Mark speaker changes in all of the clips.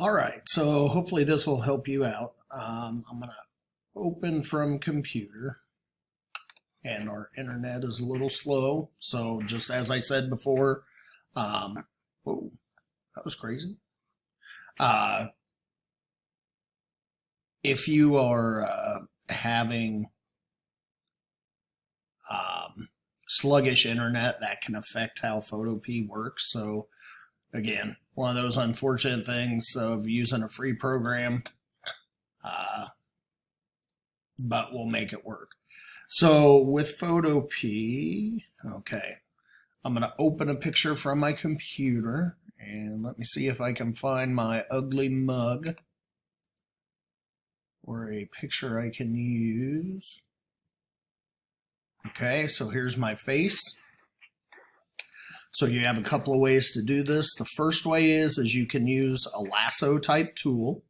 Speaker 1: All right, so hopefully this will help you out. I'm going to open from computer, and our internet is a little slow. So just as I said before, whoa, that was crazy. If you are having sluggish internet, that can affect how Photopea works. So again, one of those unfortunate things of using a free program, but we'll make it work. So with Photopea, okay, I'm going to open a picture from my computer, and let me see if I can find my ugly mug or a picture I can use. Okay, so here's my face. So you have a couple of ways to do this. The first way is you can use a lasso type tool,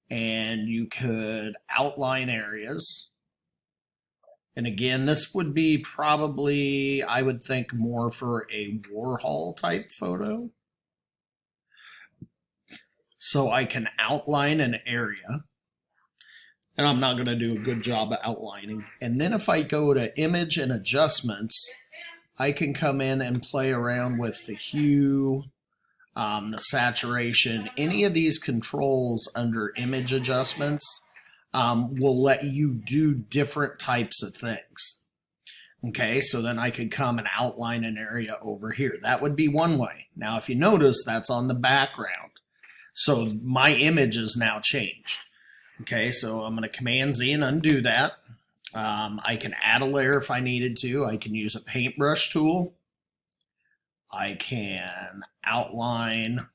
Speaker 1: and you could outline areas. And again, this would be probably, I would think, more for a Warhol type photo. So I can outline an area, and I'm not going to do a good job of outlining. And then if I go to image and adjustments, I can come in and play around with the hue, the saturation. Any of these controls under image adjustments will let you do different types of things. Okay, so then I could come and outline an area over here. That would be one way. Now, if you notice, that's on the background. So my image is now changed. Okay, so I'm going to Command Z and undo that. I can add a layer if I needed to. I can use a paintbrush tool. I can outline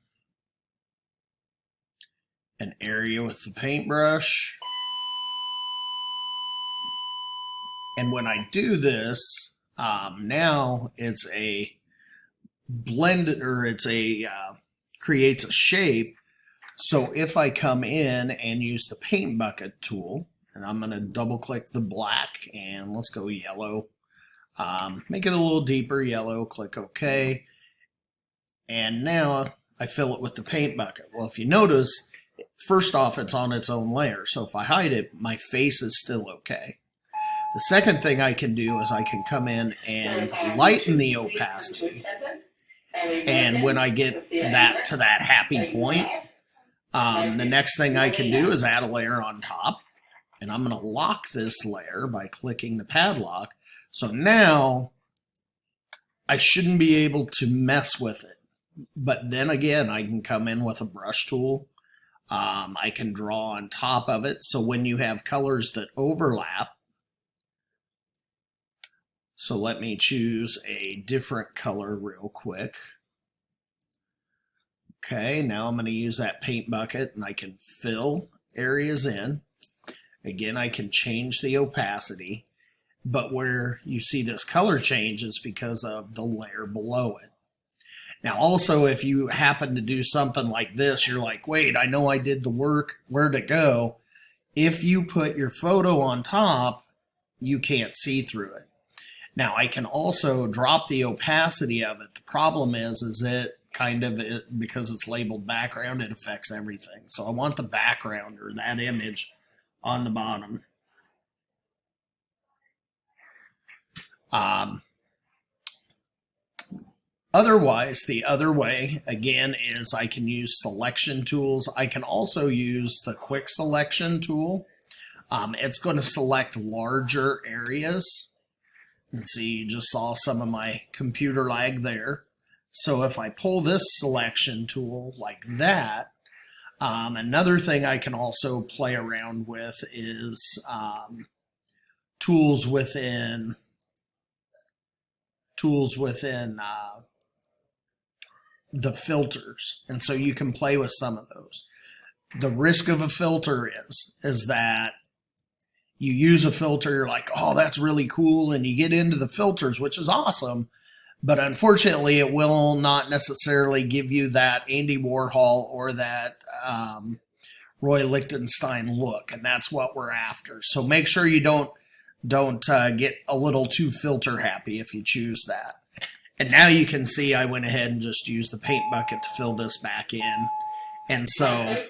Speaker 1: an area with the paintbrush. And when I do this, now it's a blend, or it's a creates a shape. So if I come in and use the paint bucket tool, and I'm going to double click the black, and let's go yellow. Make it a little deeper yellow, click OK. And now I fill it with the paint bucket. Well, if you notice, first off, it's on its own layer. So if I hide it, my face is still okay. The second thing I can do is I can come in and lighten the opacity. And when I get that to that happy point, the next thing I can do is add a layer on top. And I'm going to lock this layer by clicking the padlock. So now I shouldn't be able to mess with it. But then again, I can come in with a brush tool. I can draw on top of it. So when you have colors that overlap, so let me choose a different color real quick. Okay, now I'm going to use that paint bucket, and I can fill areas in. Again, I can change the opacity, but where you see this color change is because of the layer below it. Now also, if you happen to do something like this, you're like, wait, I know I did the work, where to go? If you put your photo on top, you can't see through it. Now I can also drop the opacity of it. The problem is it kind of, because it's labeled background, it affects everything. So I want the background, or that image, on the bottom. Otherwise, the other way, again, is I can use selection tools. I can also use the quick selection tool. It's going to select larger areas. And see, you just saw some of my computer lag there. So if I pull this selection tool like that, another thing I can also play around with is tools within the filters. And so you can play with some of those. The risk of a filter is that you use a filter, you're like, oh, that's really cool, and you get into the filters, which is awesome, but unfortunately it will not necessarily give you that Andy Warhol or that Roy Lichtenstein look, and that's what we're after. So make sure you don't get a little too filter happy if you choose that. And now you can see I went ahead and just used the paint bucket to fill this back in. And so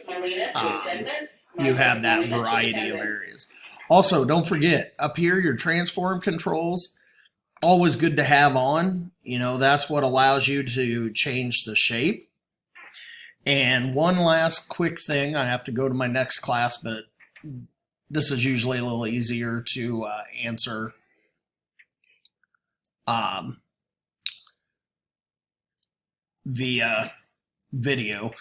Speaker 1: you have that variety of areas. Also, don't forget, up here, your transform controls, always good to have on. You know, that's what allows you to change the shape. And one last quick thing, I have to go to my next class, but this is usually a little easier to answer. Via video.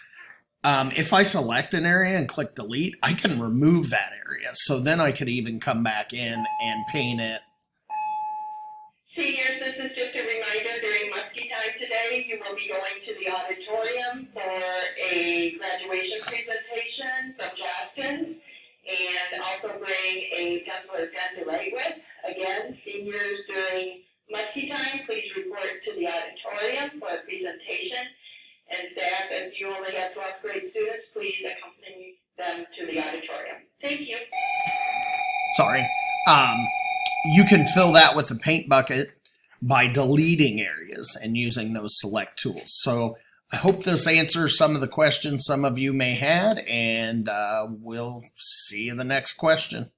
Speaker 1: If I select an area and click delete, I can remove that area. So then I could even come back in and paint it.
Speaker 2: Seniors, this is just a reminder, during Muskie time today, you will be going to the auditorium for a graduation presentation from Johnston, and also bring a pencil or pen to write with. Again, seniors during Muskie time, please report to the auditorium for a presentation. And staff, if you only have 12th grade students, please accompany them to the auditorium. Thank you.
Speaker 1: Sorry. You can fill that with a paint bucket by deleting areas and using those select tools. So I hope this answers some of the questions some of you may had, and we'll see you in the next question.